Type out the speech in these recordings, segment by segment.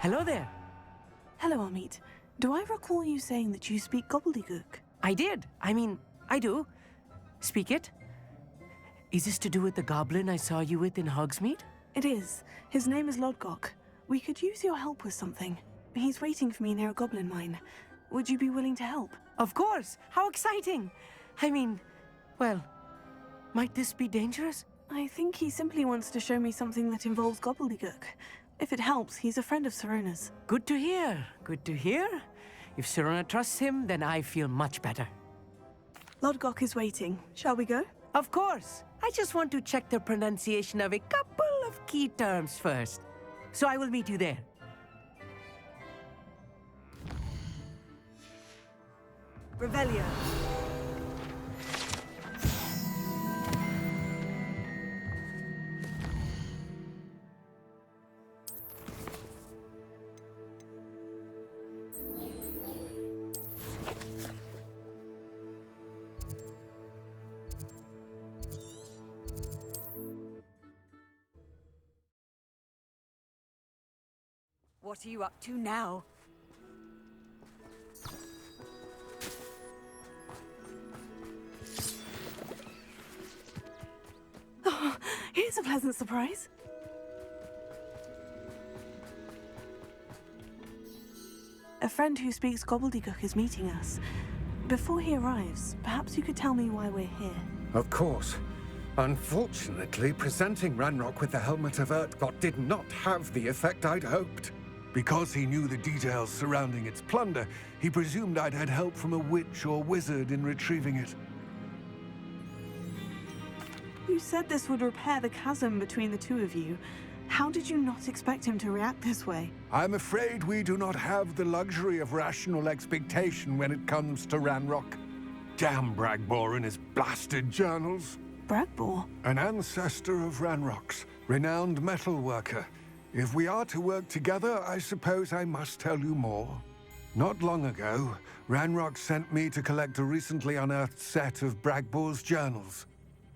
Hello there. Hello, Amit. Do I recall you saying that you speak gobbledygook? I did. I do. Speak it. Is this to do with the goblin I saw you with in Hogsmeade? It is. His name is Lodgok. We could use your help with something. He's waiting for me near a goblin mine. Would you be willing to help? Of course. How exciting. Well, might this be dangerous? I think he simply wants to show me something that involves gobbledygook. If it helps, he's a friend of Sirona's. Good to hear. Good to hear. If Sirona trusts him, then I feel much better. Lodgok is waiting. Shall we go? Of course. I just want to check the pronunciation of a couple of key terms first. So I will meet you there. Revelio. What are you up to now? Oh, here's a pleasant surprise. A friend who speaks gobbledygook is meeting us. Before he arrives, perhaps you could tell me why we're here. Of course. Unfortunately, presenting Ranrock with the Helmet of Urtkot did not have the effect I'd hoped. Because he knew the details surrounding its plunder, he presumed I'd had help from a witch or wizard in retrieving it. You said this would repair the chasm between the two of you. How did you not expect him to react this way? I'm afraid we do not have the luxury of rational expectation when it comes to Ranrock. Damn Bragbor and his blasted journals. Bragbor? An ancestor of Ranrock's, renowned metalworker. If we are to work together, I suppose I must tell you more. Not long ago, Ranrock sent me to collect a recently unearthed set of Bragbor's journals.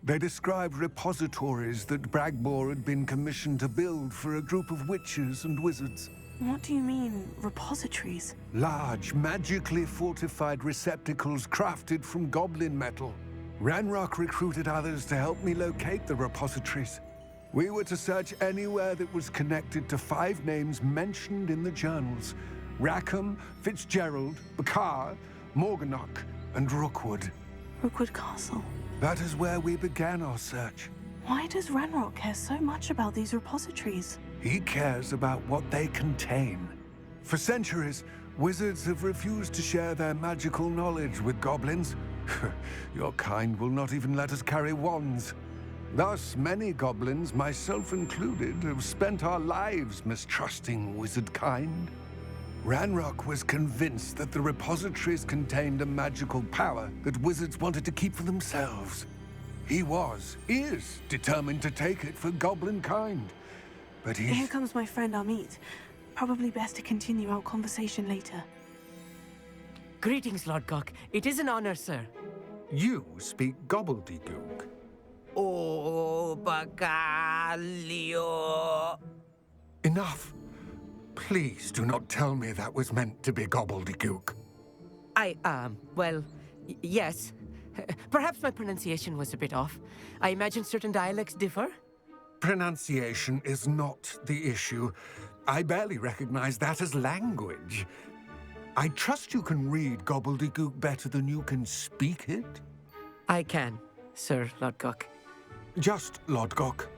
They described repositories that Bragbor had been commissioned to build for a group of witches and wizards. What do you mean, repositories? Large, magically fortified receptacles crafted from goblin metal. Ranrock recruited others to help me locate the repositories. We were to search anywhere that was connected to 5 names mentioned in the journals: Rackham, Fitzgerald, Bakar, Morganach, and Rookwood. Rookwood Castle. That is where we began our search. Why does Ranrock care so much about these repositories? He cares about what they contain. For centuries, wizards have refused to share their magical knowledge with goblins. Your kind will not even let us carry wands. Thus, many goblins, myself included, have spent our lives mistrusting wizard kind. Ranrock was convinced that the repositories contained a magical power that wizards wanted to keep for themselves. He is determined to take it for goblin kind. But Here comes my friend Amit. Probably best to continue our conversation later. Greetings, Lodgok. It is an honor, sir. You speak gobbledygook. Oh, Bagalio. Enough. Please do not tell me that was meant to be gobbledygook. Yes. Perhaps my pronunciation was a bit off. I imagine certain dialects differ. Pronunciation is not the issue. I barely recognize that as language. I trust you can read gobbledygook better than you can speak it? I can, Sir Lodgok. Just Lodgok.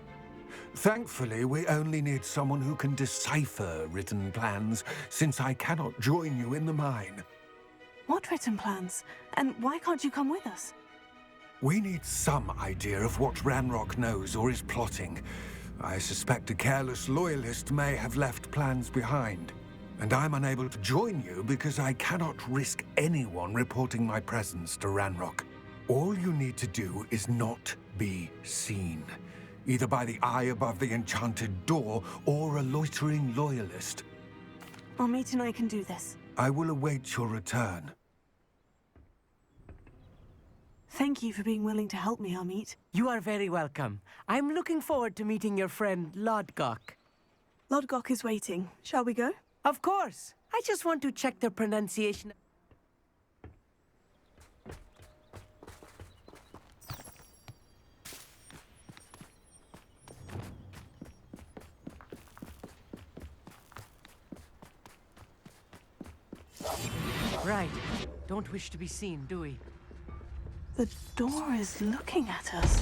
Thankfully, we only need someone who can decipher written plans, since I cannot join you in the mine. What written plans? And why can't you come with us? We need some idea of what Ranrock knows or is plotting. I suspect a careless loyalist may have left plans behind. And I'm unable to join you because I cannot risk anyone reporting my presence to Ranrock. All you need to do is not be seen, either by the eye above the enchanted door or a loitering loyalist. Amit and I can do this. I will await your return. Thank you for being willing to help me, Amit. You are very welcome. I'm looking forward to meeting your friend, Lodgok. Lodgok is waiting. Shall we go? Of course. I just want to check their pronunciation. Right. Don't wish to be seen, do we? The door is looking at us.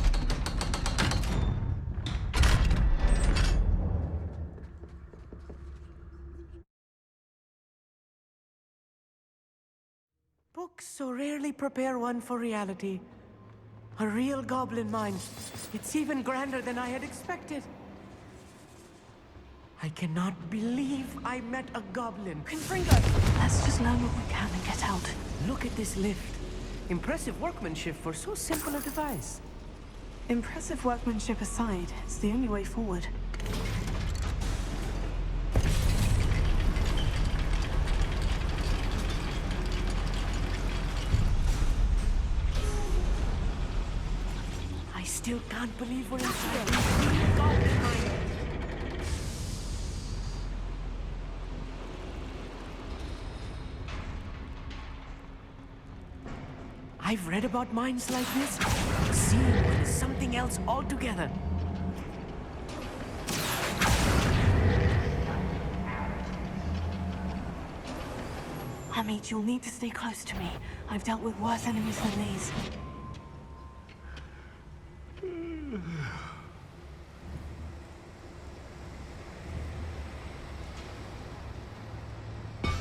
Books so rarely prepare one for reality. A real goblin mine. It's even grander than I had expected. I cannot believe I met a goblin. Confringo! Let's just learn what we can and get out. Look at this lift. Impressive workmanship for so simple a device. Impressive workmanship aside, it's the only way forward. I still can't believe we're inside a goblin mine. I've read about mines like this. Seeing one is something else altogether. Amit, you'll need to stay close to me. I've dealt with worse enemies than these.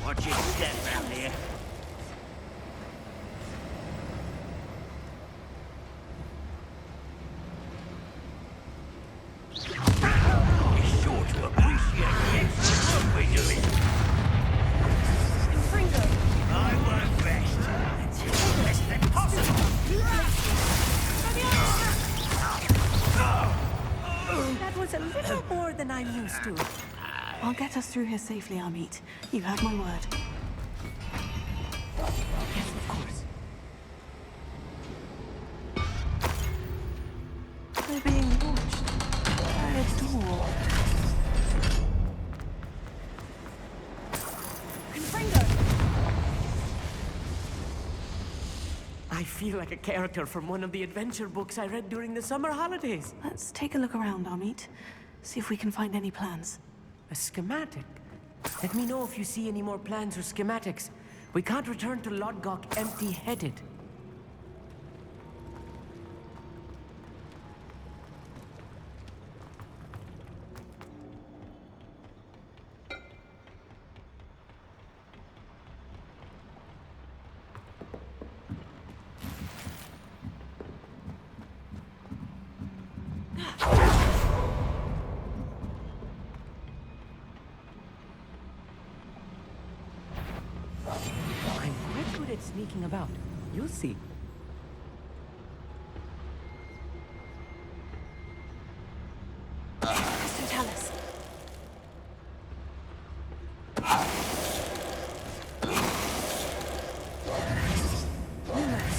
Watch your step around here. You're sure to appreciate the extra work we're doing. I work best. Less than possible. That was a little more than I'm used to. I'll get us through here safely, Amit. You have my word. Yes, of course. They're being watched by a door. I feel like a character from one of the adventure books I read during the summer holidays. Let's take a look around, Amit. See if we can find any plans. A schematic. Let me know if you see any more plans or schematics. We can't return to Lodgok empty-headed. I'm quite good at sneaking about. You'll see. So tell us.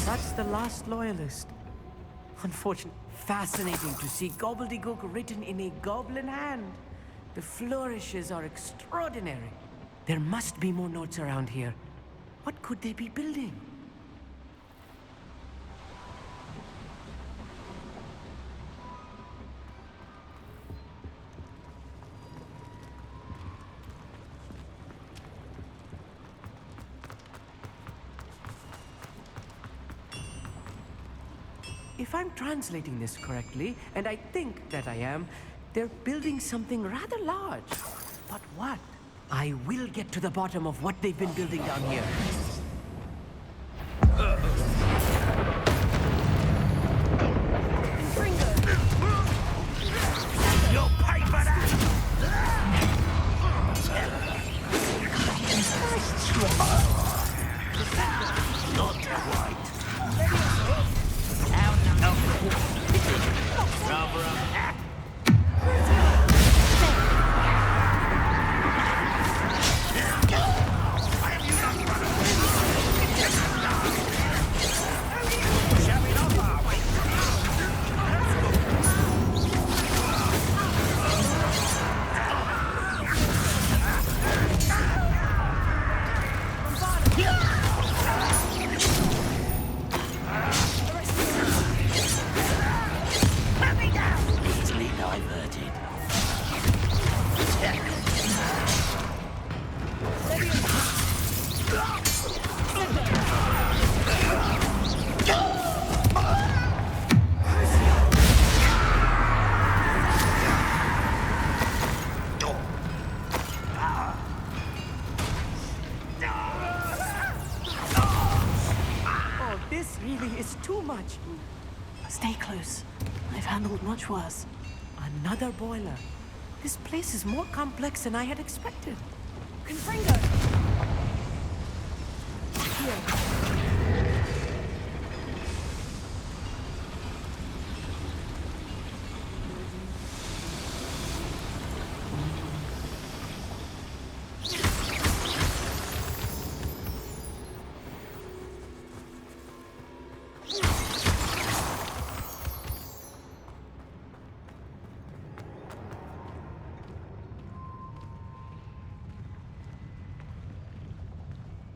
That's the last loyalist. Unfortunate. Fascinating to see gobbledygook written in a goblin hand. The flourishes are extraordinary. There must be more notes around here. What could they be building? If I'm translating this correctly, and I think that I am, they're building something rather large. But what? I will get to the bottom of what they've been building down here. You'll pay for that! Not quite. Rather a really is too much. Stay close. I've handled much worse. Another boiler. This place is more complex than I had expected. Confringo!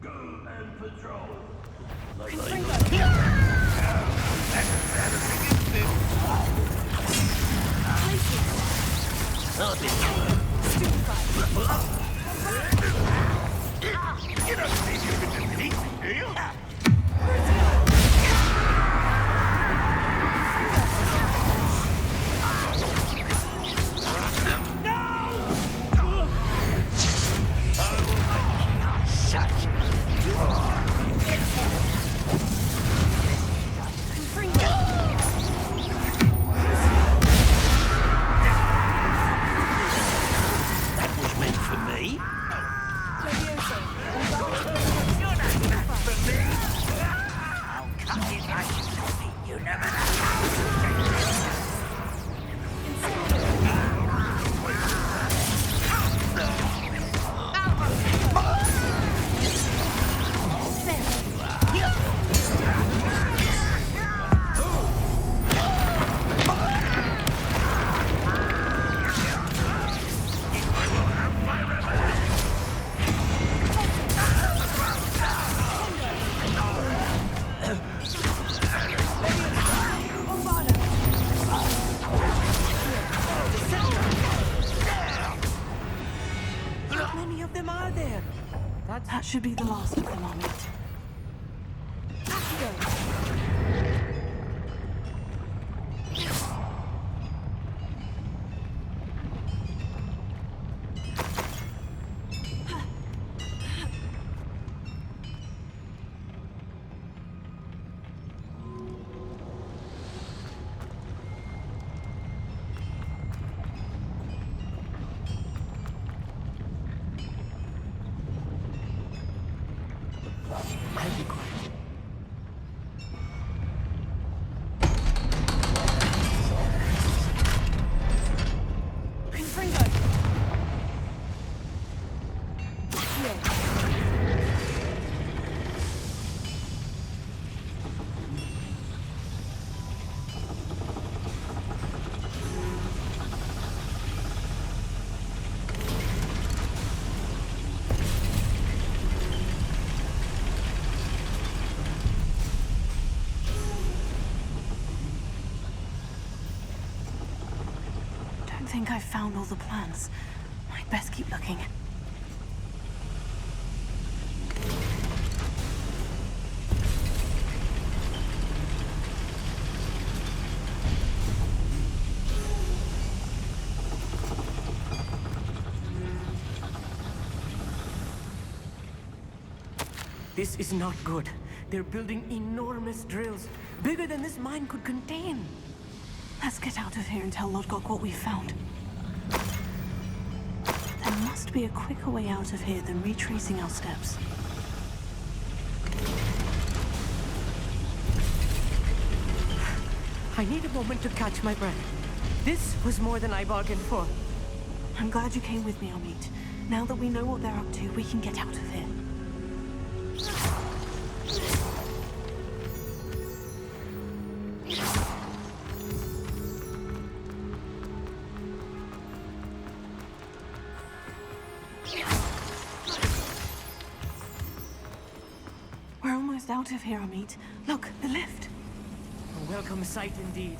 Go and patrol. You don't think you can defeat me, do you? That was meant for me. You're not meant for me. I'll cut it like coffee. You never know. How many of them are there? That should be the last of them, Amit. I'll be quiet. Confringo! Don't think I've found all the plans. I'd best keep looking. This is not good. They're building enormous drills, bigger than this mine could contain. Let's get out of here and tell Lodgok what we've found. There must be a quicker way out of here than retracing our steps. I need a moment to catch my breath. This was more than I bargained for. I'm glad you came with me, Amit. Now that we know what they're up to, we can get out of here. We're almost out of here, Amit. Look, the lift. A welcome sight indeed.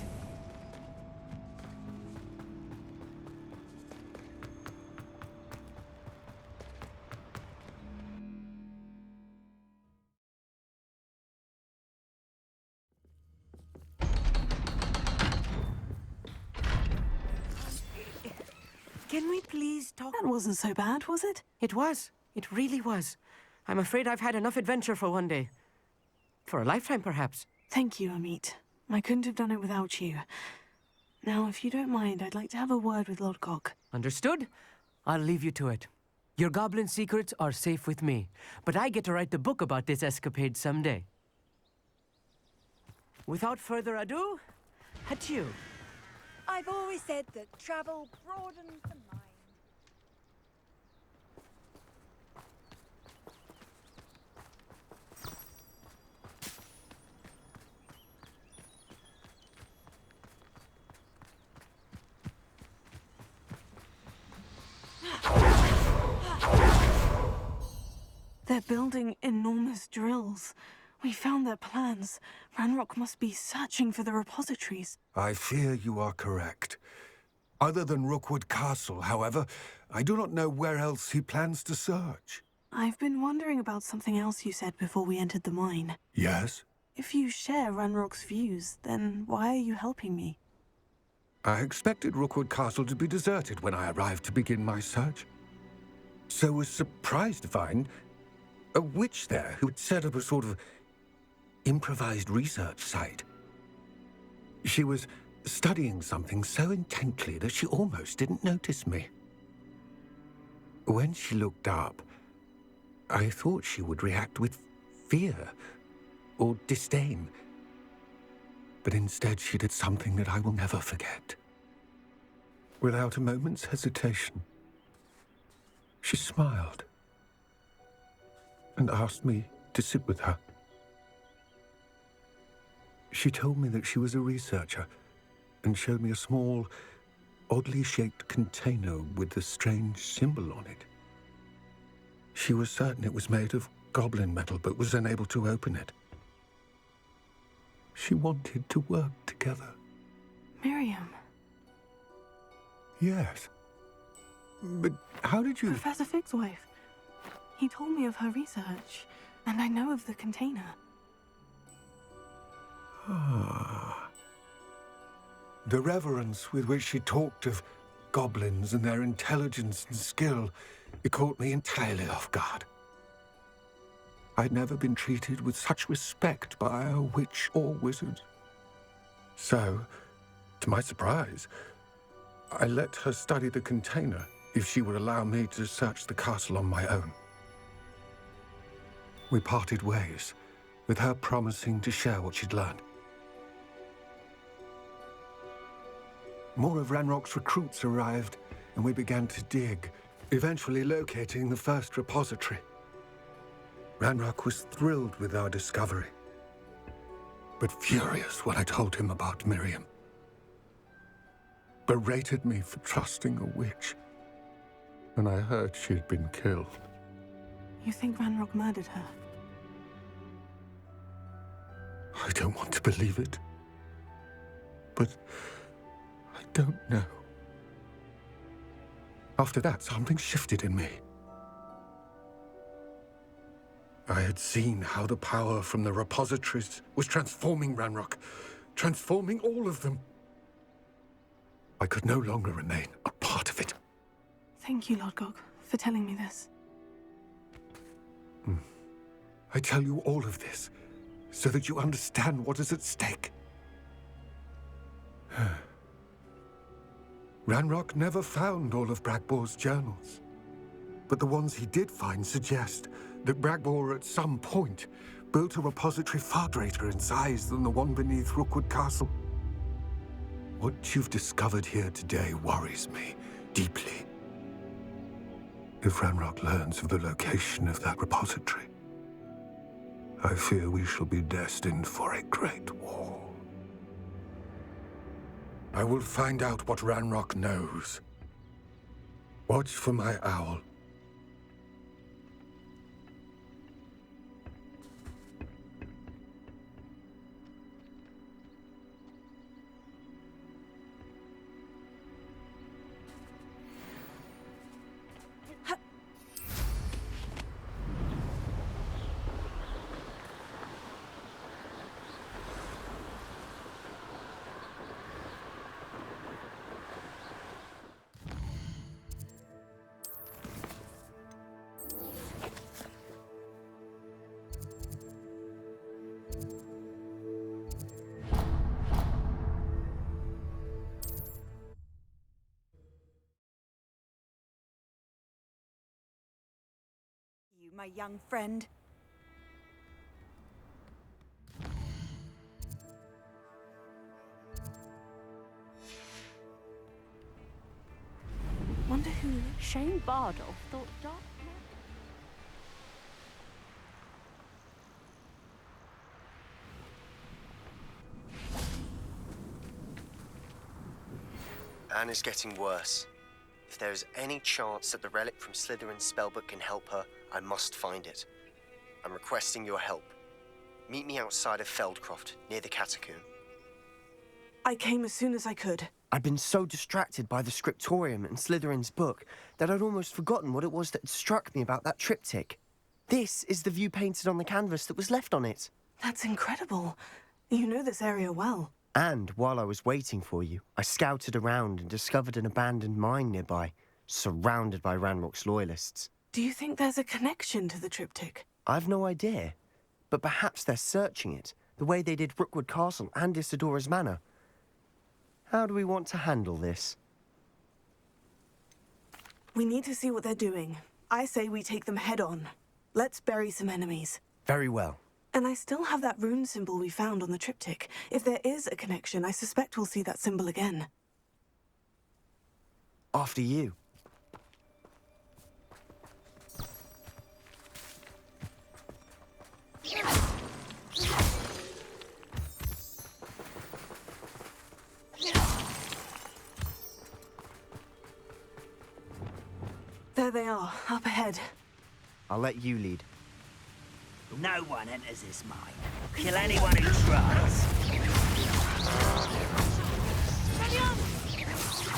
Can we please talk? That wasn't so bad, was it? It was. It really was. I'm afraid I've had enough adventure for one day. For a lifetime, perhaps. Thank you, Amit. I couldn't have done it without you. Now, if you don't mind, I'd like to have a word with Lodgok. Understood? I'll leave you to it. Your goblin secrets are safe with me, but I get to write the book about this escapade someday. Without further ado, adieu. I've always said that travel broadens the mind. They're building enormous drills. We found their plans. Ranrock must be searching for the repositories. I fear you are correct. Other than Rookwood Castle, however, I do not know where else he plans to search. I've been wondering about something else you said before we entered the mine. Yes? If you share Ranrock's views, then why are you helping me? I expected Rookwood Castle to be deserted when I arrived to begin my search. So was surprised to find a witch there who had set up a sort of improvised research site. She was studying something so intently that she almost didn't notice me. When she looked up, I thought she would react with fear or disdain. But instead she did something that I will never forget. Without a moment's hesitation, she smiled and asked me to sit with her. She told me that she was a researcher and showed me a small, oddly shaped container with a strange symbol on it. She was certain it was made of goblin metal, but was unable to open it. She wanted to work together. Miriam. Yes. But how did you... Professor Fig's wife. He told me of her research, and I know of the container. Ah. The reverence with which she talked of goblins and their intelligence and skill, it caught me entirely off guard. I'd never been treated with such respect by a witch or wizard. So, to my surprise, I let her study the container if she would allow me to search the castle on my own. We parted ways, with her promising to share what she'd learned. More of Ranrock's recruits arrived, and we began to dig, eventually locating the first repository. Ranrock was thrilled with our discovery, but furious when I told him about Miriam. Berated me for trusting a witch when I heard she had been killed. You think Ranrock murdered her? I don't want to believe it, but I don't know. After that, something shifted in me. I had seen how the power from the repositories was transforming Ranrock, transforming all of them. I could no longer remain a part of it. Thank you, Lodgok, for telling me this. I tell you all of this so that you understand what is at stake. Ranrock never found all of Bragbor's journals, but the ones he did find suggest that Bragbor at some point built a repository far greater in size than the one beneath Rookwood Castle. What you've discovered here today worries me deeply. If Ranrock learns of the location of that repository, I fear we shall be destined for a great war. I will find out what Ranrock knows. Watch for my owl. my young friend. Wonder who... Shane Bardolph thought dark. Anne is getting worse. If there is any chance that the relic from Slytherin's spellbook can help her, I must find it. I'm requesting your help. Meet me outside of Feldcroft, near the Catacomb. I came as soon as I could. I'd been so distracted by the scriptorium and Slytherin's book that I'd almost forgotten what it was that struck me about that triptych. This is the view painted on the canvas that was left on it. That's incredible. You know this area well. And while I was waiting for you, I scouted around and discovered an abandoned mine nearby, surrounded by Ranrock's loyalists. Do you think there's a connection to the triptych? I've no idea, but perhaps they're searching it, the way they did Rookwood Castle and Isidora's Manor. How do we want to handle this? We need to see what they're doing. I say we take them head on. Let's bury some enemies. Very well. And I still have that rune symbol we found on the triptych. If there is a connection, I suspect we'll see that symbol again. After you. There they are, up ahead. I'll let you lead. No one enters this mine. Kill anyone who tries.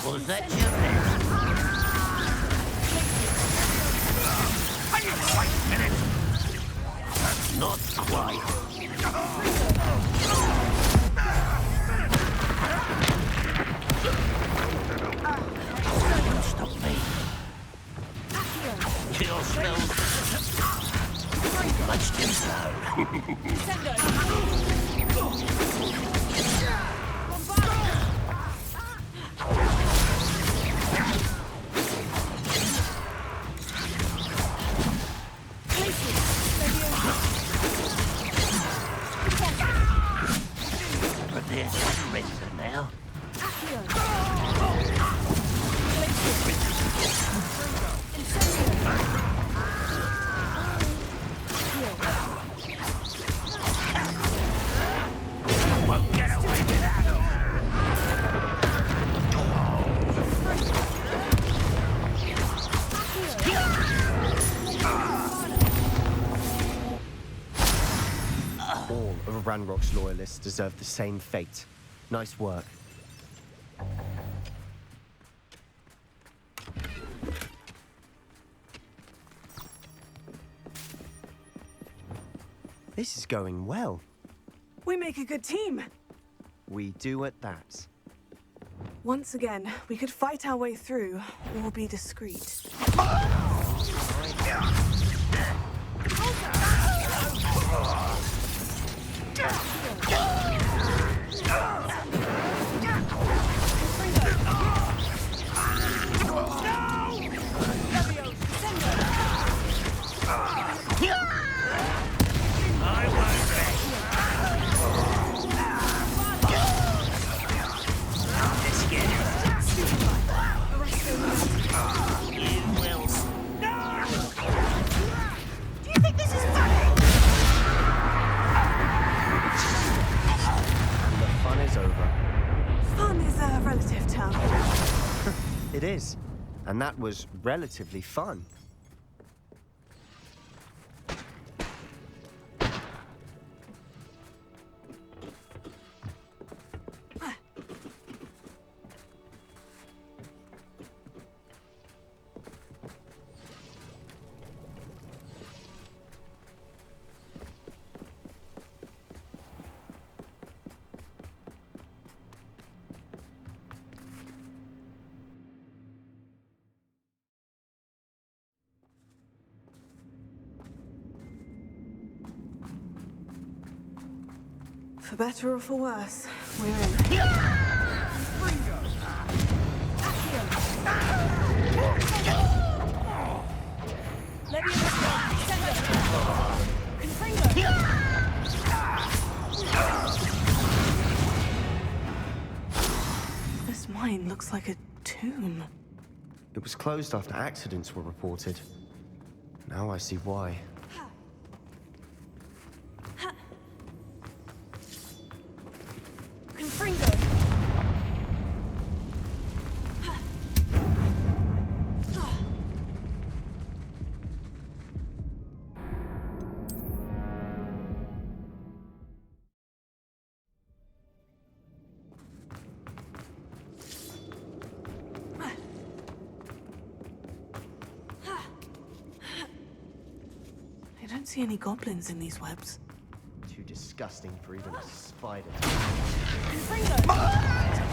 Was that you then? Wait a minute. That's not quite. Don't stop me. Kill smells. Much too slow. Prepare to surrender now. Won't get away with that. All of Ranrock's loyalists deserve the same fate. Nice work. This is going well. We make a good team. We do at that. Once again, we could fight our way through, or be discreet. It is. And that was relatively fun. For better or for worse, we're in. This mine looks like a tomb. It was closed after accidents were reported. Now I see why. I don't see any goblins in these webs. Too disgusting for even a spider.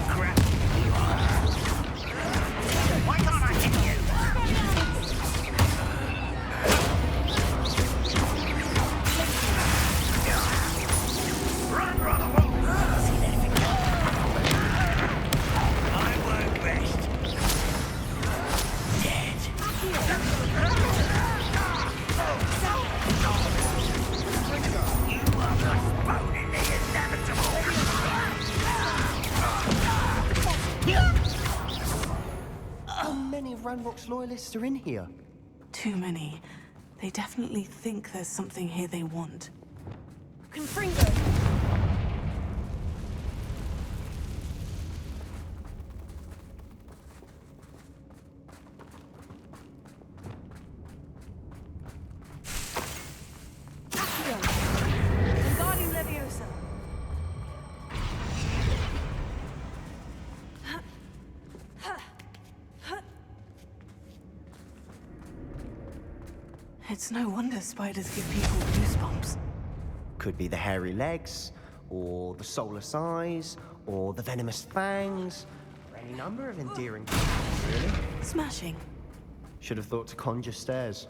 Crap. Why can't I hit you? Run, brother! See that if it I won't rest. Dead. You are postponing the inevitable. How many Ranrock's loyalists are in here? Too many. They definitely think there's something here they want. It's no wonder spiders give people goosebumps. Could be the hairy legs, or the soulless eyes, or the venomous fangs, or any number of endearing things, really. Smashing. Should have thought to conjure stairs.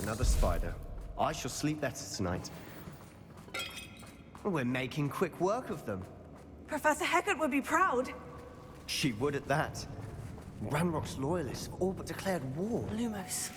Another spider. I shall sleep better tonight. We're making quick work of them. Professor Hecat would be proud. She would at that. Ranrock's loyalists have all but declared war. Lumos.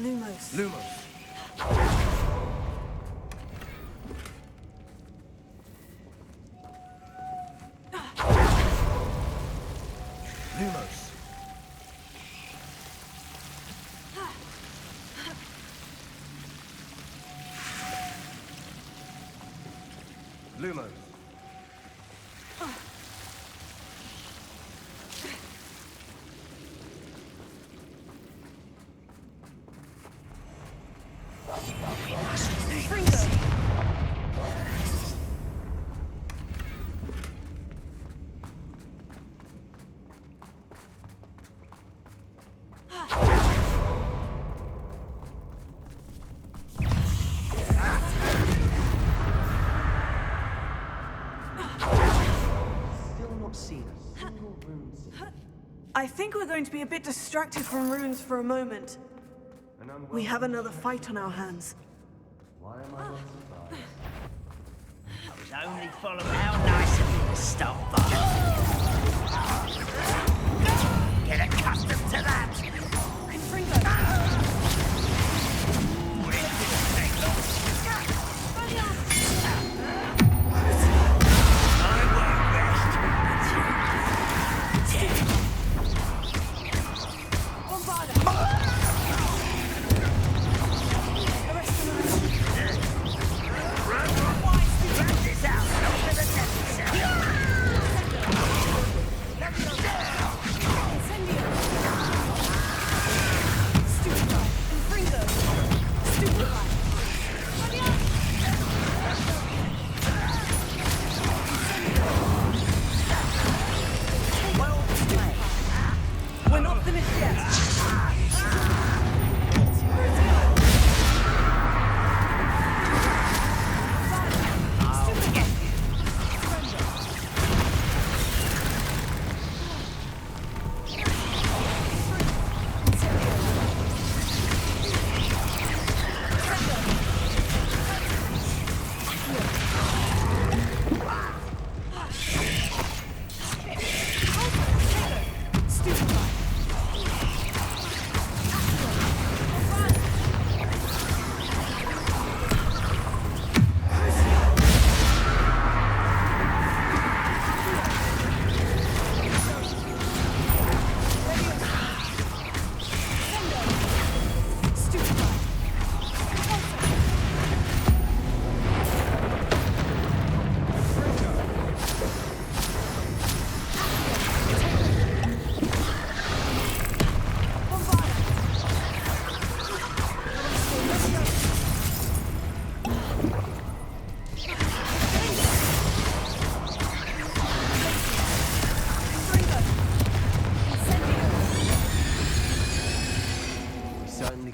Lumos. Lumos. I think we're going to be a bit distracted from runes for a moment. We have another fight on our hands. I was only following how nice of you to stop by. Get accustomed to that! We're not finished yet.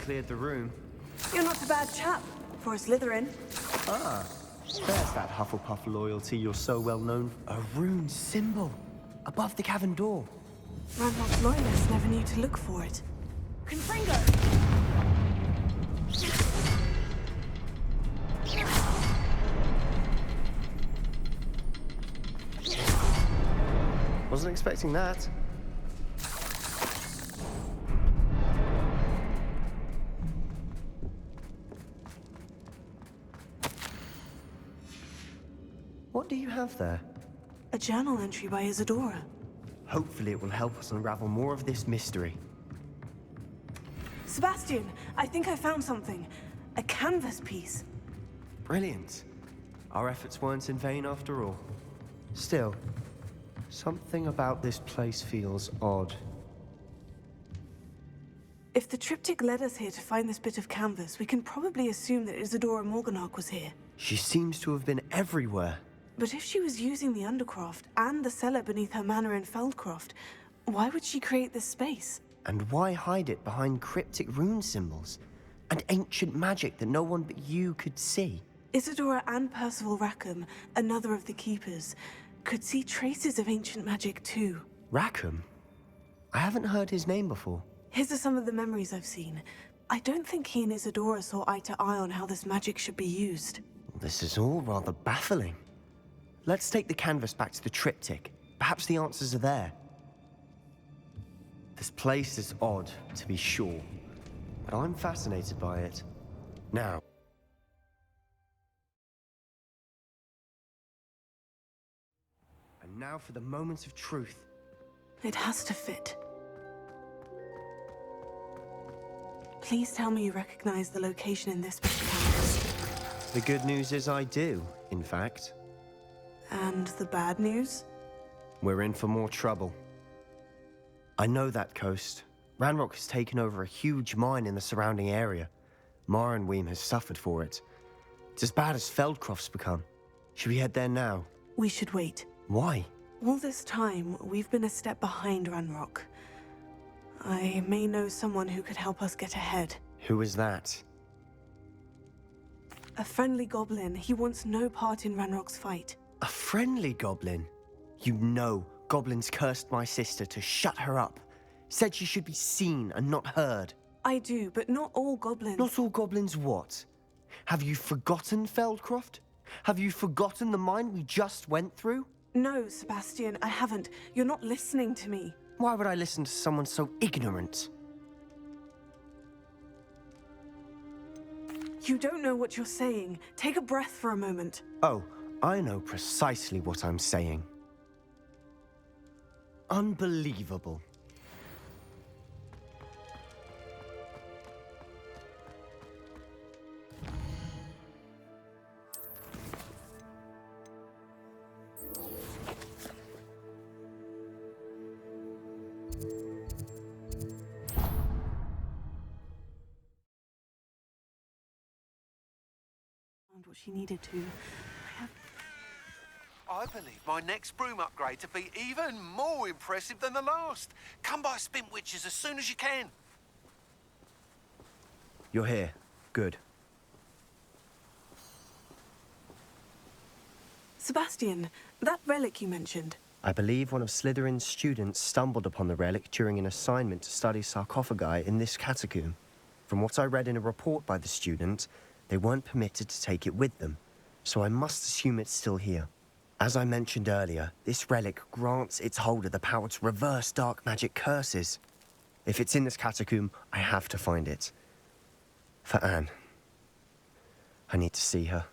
Cleared the room. You're not a bad chap for a Slytherin. Ah, there's that Hufflepuff loyalty you're so well known. A rune symbol above the cavern door. Ranrock's loyalists never knew to look for it. Confringo! Wasn't expecting that. What do you have there? A journal entry by Isadora. Hopefully it will help us unravel more of this mystery. Sebastian, I think I found something. A canvas piece. Brilliant. Our efforts weren't in vain after all. Still, something about this place feels odd. If the triptych led us here to find this bit of canvas, we can probably assume that Isadora Morganach was here. She seems to have been everywhere. But if she was using the Undercroft and the cellar beneath her manor in Feldcroft, why would she create this space? And why hide it behind cryptic rune symbols? And ancient magic that no one but you could see? Isadora and Percival Rackham, another of the Keepers, could see traces of ancient magic too. Rackham? I haven't heard his name before. His are some of the memories I've seen. I don't think he and Isadora saw eye to eye on how this magic should be used. This is all rather baffling. Let's take the canvas back to the triptych. Perhaps the answers are there. This place is odd, to be sure, but I'm fascinated by it. Now. And now for the moments of truth. It has to fit. Please tell me you recognize the location in this bit of canvas. The good news is I do, in fact. And the bad news? We're in for more trouble. I know that coast. Ranrock has taken over a huge mine in the surrounding area. Marrenweem has suffered for it. It's as bad as Feldcroft's become. Should we head there now? We should wait. Why? All this time, we've been a step behind Ranrock. I may know someone who could help us get ahead. Who is that? A friendly goblin. He wants no part in Ranrock's fight. A friendly goblin? You know goblins cursed my sister to shut her up Said she should be seen and not heard. I do, but not all goblins. Not all goblins what? Have you forgotten Feldcroft? Have you forgotten the mine we just went through? No, Sebastian, I haven't. You're not listening to me. Why would I listen to someone so ignorant? You don't know what you're saying. Take a breath for a moment. Oh, I know precisely what I'm saying. Unbelievable. What she needed to. I believe my next broom upgrade to be even more impressive than the last. Come by Spintwitches as soon as you can. You're here. Good. Sebastian, that relic you mentioned. I believe one of Slytherin's students stumbled upon the relic during an assignment to study sarcophagi in this catacomb. From what I read in a report by the student, they weren't permitted to take it with them, so I must assume it's still here. As I mentioned earlier, this relic grants its holder the power to reverse dark magic curses. If it's in this catacomb, I have to find it. For Anne. I need to see her.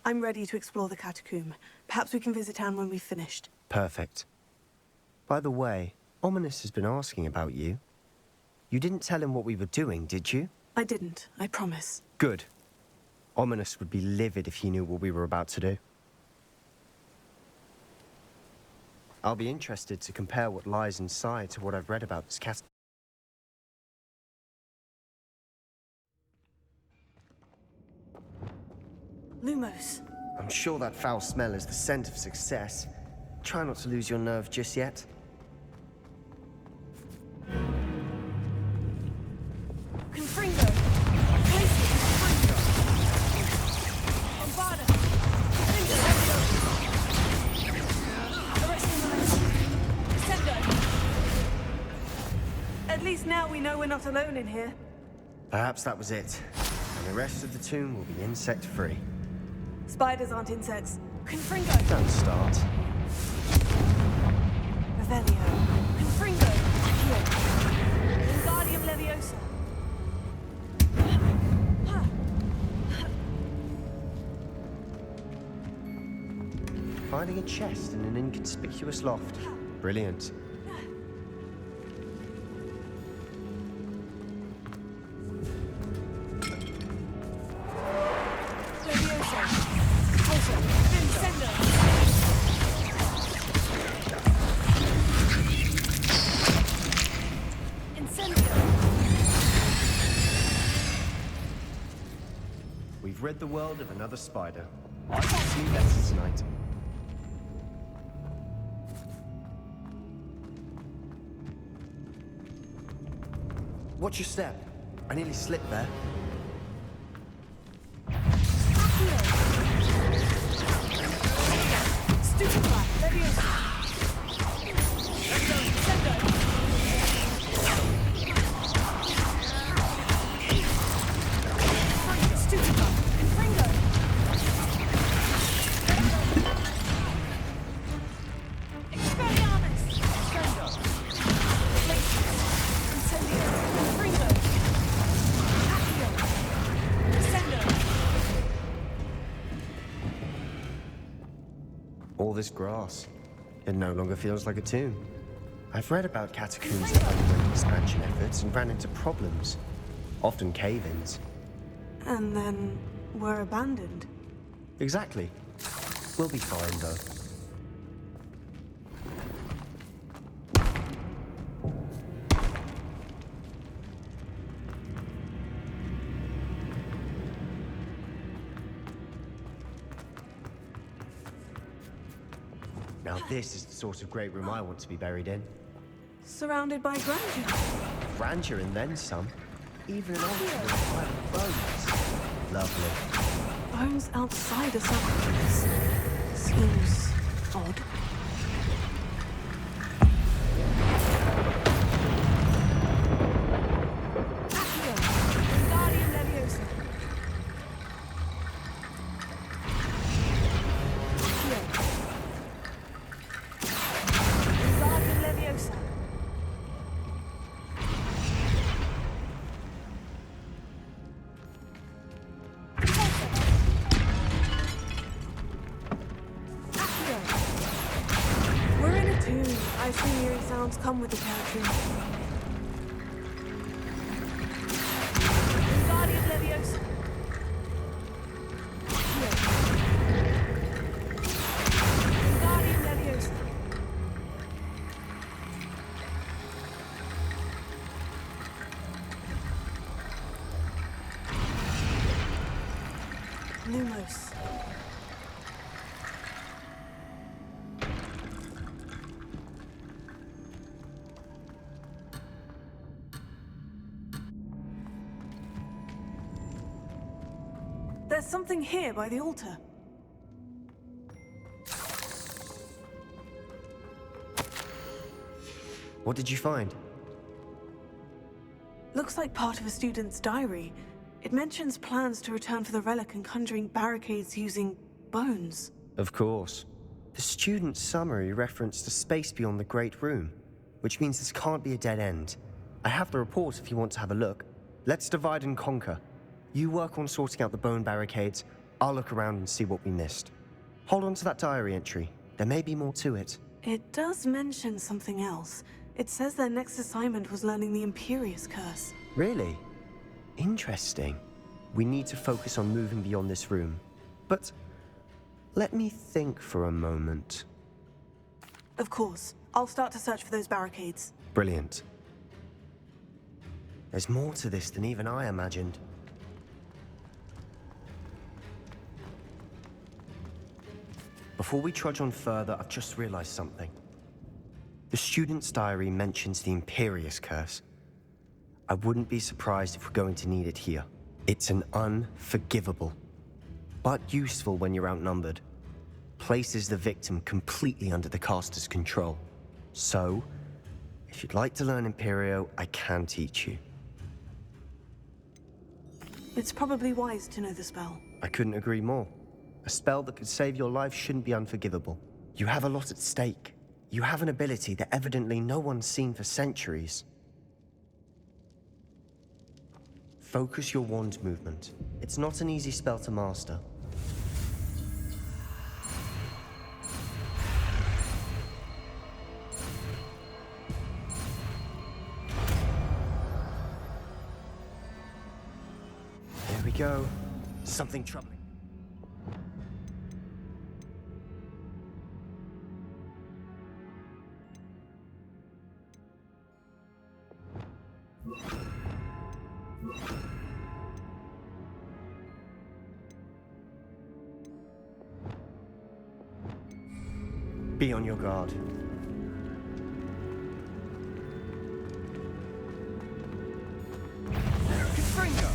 I'm ready to explore the catacomb. Perhaps we can visit Anne when we've finished. Perfect. By the way, Ominous has been asking about you. You didn't tell him what we were doing, did you? I didn't, I promise. Good. Ominous would be livid if he knew what we were about to do. I'll be interested to compare what lies inside to what I've read about this cat. Lumos. I'm sure that foul smell is the scent of success. Try not to lose your nerve just yet. Confringo. Glacier. Confringo. Bombada. Confringo. Sendo. At least now we know we're not alone in here. Perhaps that was it. And the rest of the tomb will be insect-free. Spiders aren't insects. Confringo. Don't start. Revelio. Confringo. Accio. Wingardium Leviosa. Finding a chest in an inconspicuous loft. Brilliant. Leviosa. Pulsar. Sendo. Incendio. We've rid the world of another spider. I can sleep better tonight. Watch your step. I nearly slipped there. Stupefy. Leviosa. Sendo. Stupefy. Confringo. Expelliarmus. Sendo. Incendio. Confringo. Accio. Sendo. All this grass. It no longer feels like a tomb. I've read about catacombs that underwent expansion efforts and ran into problems. Often cave-ins. And then were abandoned. Exactly. We'll be fine, though. Now this is the sort of great room I want to be buried in. Surrounded by grandeur. Grandeur and then some. Even an altar with a pile of bones. Lovely. Bones outside a sarcophagus. Seems odd. sounds come with the territory. Guardian Leviosa. Guardian Leviosa. Lumos. There's something here by the altar. What did you find? Looks like part of a student's diary. It mentions plans to return for the relic and conjuring barricades using bones. Of course. The student's summary referenced a space beyond the Great Room, which means this can't be a dead end. I have the report if you want to have a look. Let's divide and conquer. You work on sorting out the bone barricades. I'll look around and see what we missed. Hold on to that diary entry. There may be more to it. It does mention something else. It says their next assignment was learning the Imperious Curse. Really? Interesting. We need to focus on moving beyond this room. But let me think for a moment. Of course. I'll start to search for those barricades. Brilliant. There's more to this than even I imagined. Before we trudge on further, I've just realized something. The student's diary mentions the Imperious Curse. I wouldn't be surprised if we're going to need it here. It's an unforgivable, but useful when you're outnumbered. Places the victim completely under the caster's control. So, if you'd like to learn Imperio, I can teach you. It's probably wise to know the spell. I couldn't agree more. A spell that could save your life shouldn't be unforgivable. You have a lot at stake. You have an ability that evidently no one's seen for centuries. Focus your wand movement. It's not an easy spell to master. There we go. Something troubling. Be on your guard. Fringo.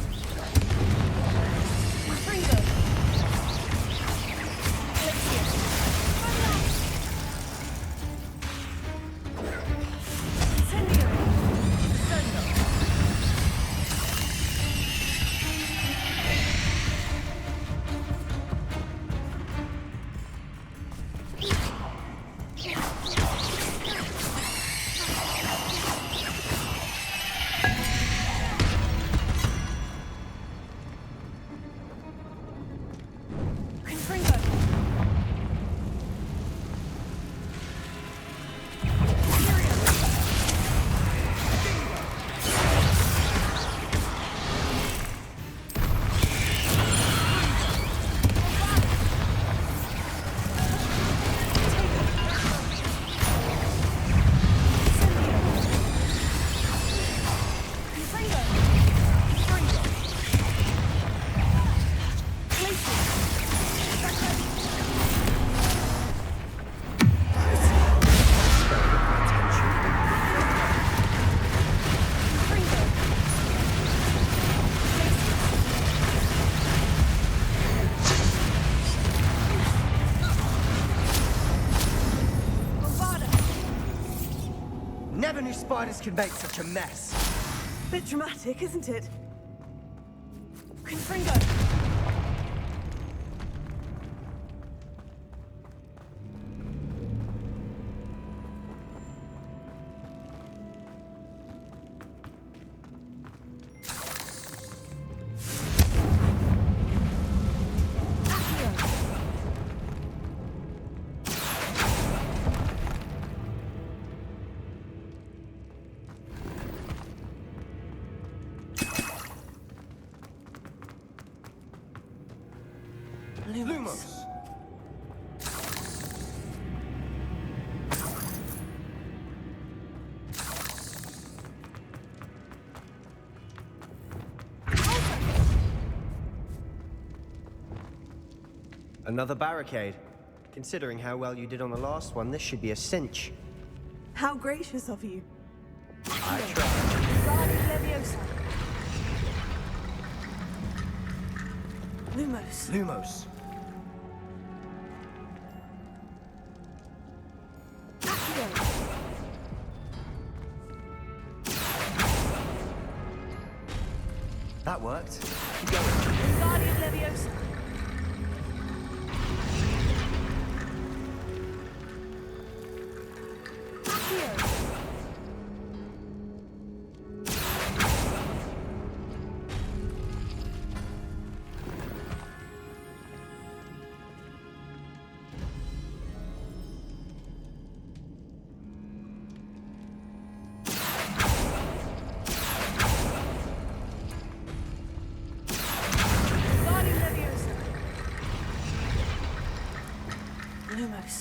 Never knew spiders could make such a mess. Bit dramatic, isn't it? Confringo. Lumos. Another barricade. Considering how well you did on the last one, this should be a cinch. How gracious of you. I tried. Lumos. Lumos. That worked. Keep going. Guardian Leviosa.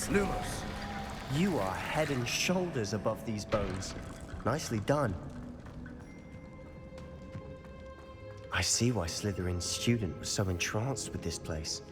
Lumos. You are head and shoulders above these bones. Nicely done. I see why Slytherin's student was so entranced with this place.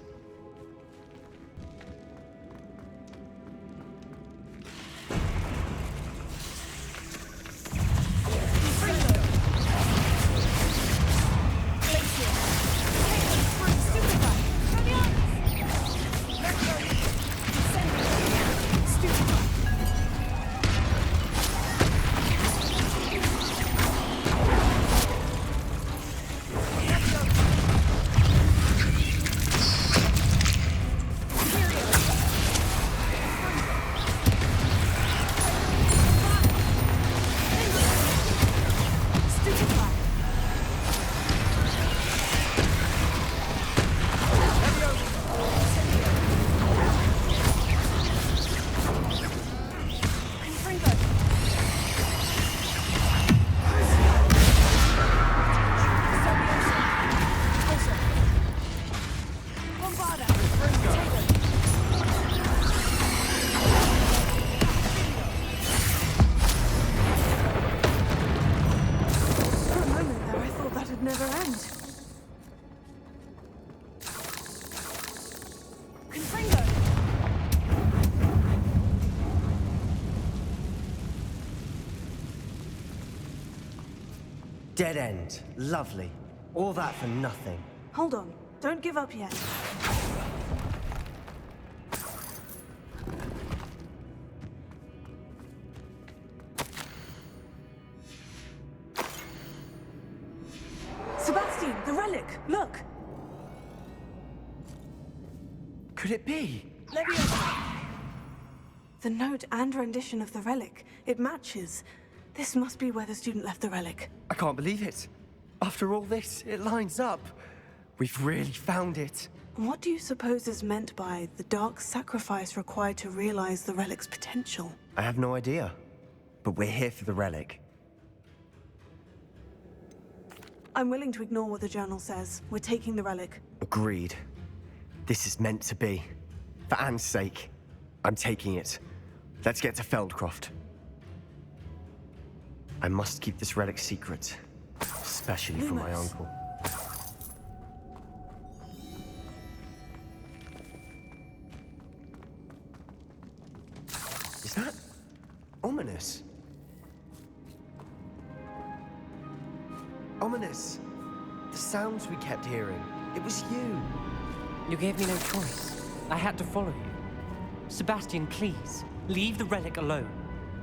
Dead end. Lovely. All that for nothing. Hold on. Don't give up yet. Sebastian, the relic! Look! Could it be? The note and rendition of the relic. It matches. This must be where the student left the relic. I can't believe it. After all this, it lines up. We've really found it. What do you suppose is meant by the dark sacrifice required to realize the relic's potential? I have no idea. But we're here for the relic. I'm willing to ignore what the journal says. We're taking the relic. Agreed. This is meant to be. For Anne's sake, I'm taking it. Let's get to Feldcroft. I must keep this relic secret, especially from my Lumos. uncle. Is that ominous? Ominous! The sounds we kept hearing. It was you. You gave me no choice. I had to follow you. Sebastian, please, leave the relic alone.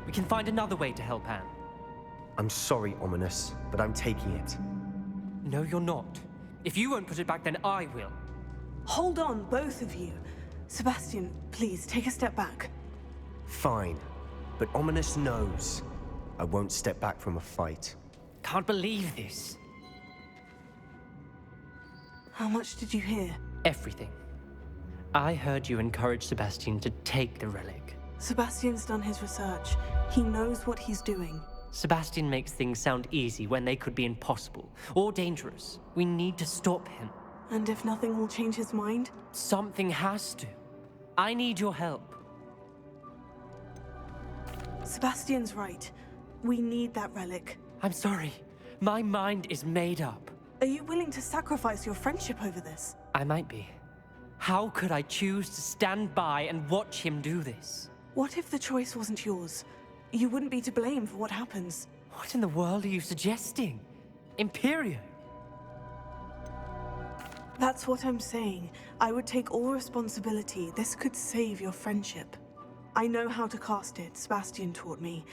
We can find another way to help Anne. I'm sorry, Ominous, but I'm taking it. No, you're not. If you won't put it back, then I will. Hold on, both of you. Sebastian, please, take a step back. Fine, but Ominous knows I won't step back from a fight. Can't believe this. How much did you hear? Everything. I heard you encourage Sebastian to take the relic. Sebastian's done his research. He knows what he's doing. Sebastian makes things sound easy when they could be impossible or dangerous. We need to stop him. And if nothing will change his mind? Something has to. I need your help. Sebastian's right. We need that relic. I'm sorry. My mind is made up. Are you willing to sacrifice your friendship over this? I might be. How could I choose to stand by and watch him do this? What if the choice wasn't yours? You wouldn't be to blame for what happens. What in the world are you suggesting? Imperio? That's what I'm saying. I would take all responsibility. This could save your friendship. I know how to cast it, Sebastian taught me,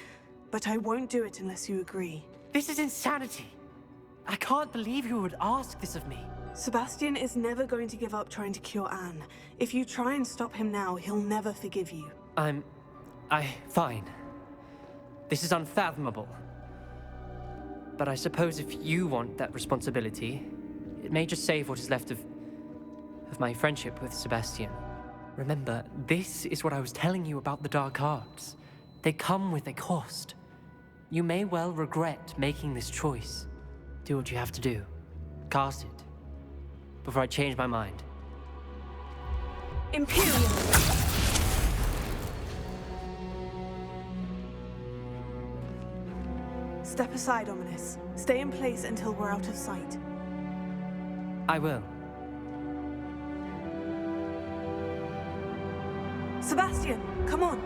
but I won't do it unless you agree. This is insanity. I can't believe you would ask this of me. Sebastian is never going to give up trying to cure Anne. If you try and stop him now, he'll never forgive you. Fine. This is unfathomable. But I suppose if you want that responsibility, it may just save what is left of my friendship with Sebastian. Remember, this is what I was telling you about the dark arts. They come with a cost. You may well regret making this choice. Do what you have to do. Cast it. Before I change my mind. Imperial! Step aside, Ominous. Stay in place until we're out of sight. I will. Sebastian, come on!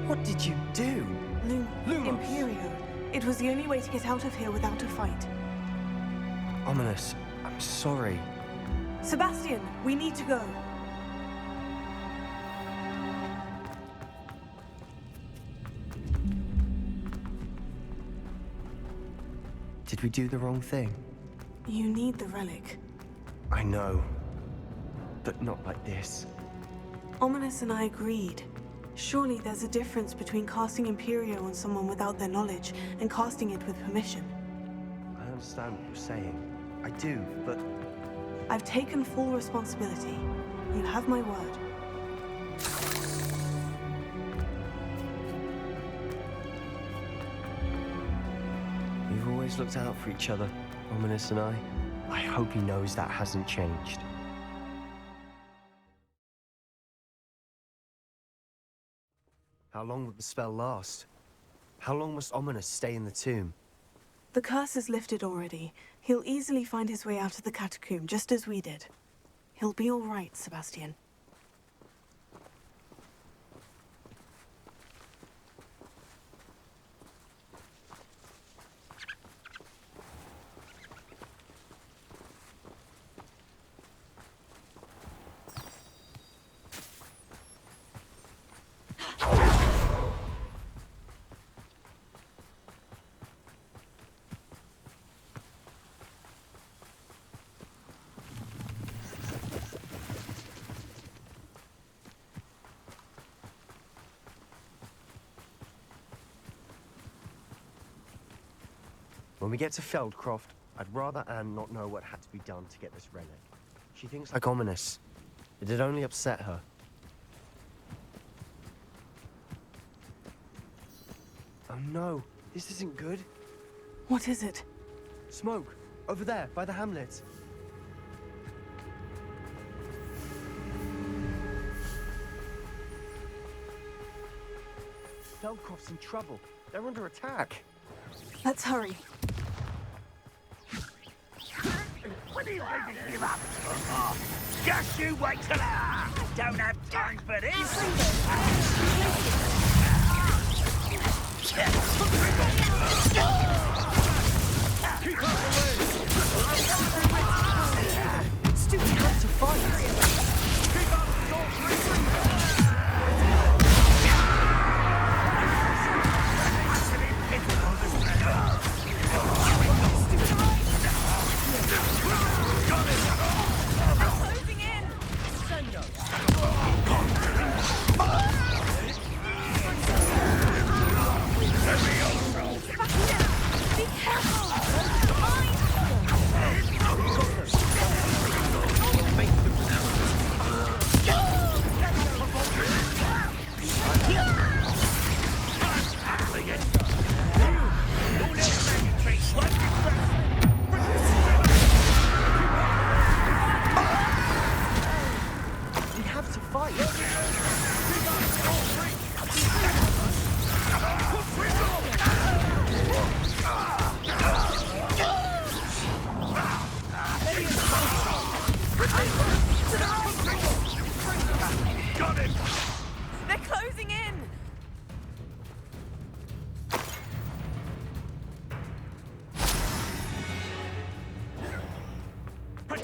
What did you do? Lumos. Imperio. It was the only way to get out of here without a fight. Ominous, I'm sorry. Sebastian, we need to go. Did we do the wrong thing? You need the relic. I know. But not like this. Ominous and I agreed. Surely there's a difference between casting Imperio on someone without their knowledge and casting it with permission. I understand what you're saying. I do, but... I've taken full responsibility. You have my word. We've always looked out for each other, Ominous and I. I hope he knows that hasn't changed. How long will the spell last? How long must Ominous stay in the tomb? The curse is lifted already. He'll easily find his way out of the catacomb, just as we did. He'll be all right, Sebastian. When we get to Feldcroft, I'd rather Anne not know what had to be done to get this relic. She thinks like Ominous. It'd only upset her. Oh no, this isn't good. What is it? Smoke, over there, by the hamlet. Feldcroft's in trouble. They're under attack. Let's hurry. When are you ready to give up? Just you wait till I don't have time for this. Keep out the way! Stupid have to fight! Keep out the door,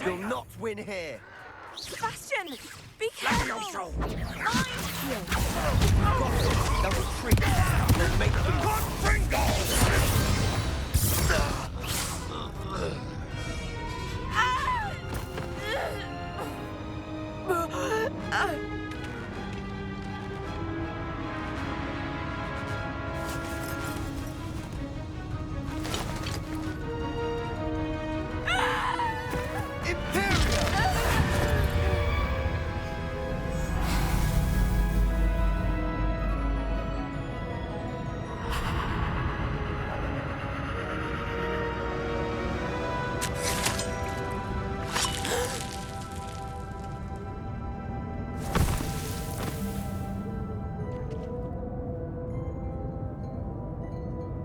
You'll not win here. Sebastian, be Let careful! me also. They'll retreat. We'll make them...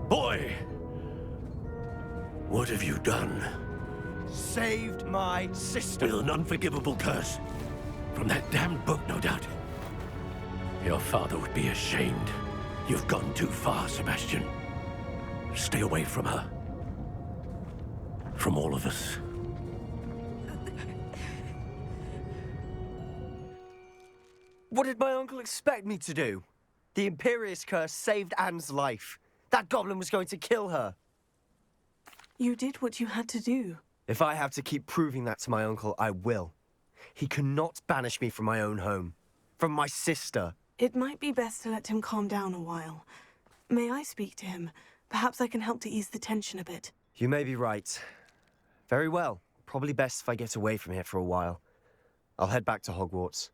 Boy! What have you done? Saved my sister. With an unforgivable curse. From that damned book, no doubt. Your father would be ashamed. You've gone too far, Sebastian. Stay away from her. From all of us. What did my uncle expect me to do? The Imperious curse saved Anne's life. That goblin was going to kill her. You did what you had to do. If I have to keep proving that to my uncle, I will. He cannot banish me from my own home. From my sister. It might be best to let him calm down a while. May I speak to him? Perhaps I can help to ease the tension a bit. You may be right. Very well. Probably best if I get away from here for a while. I'll head back to Hogwarts.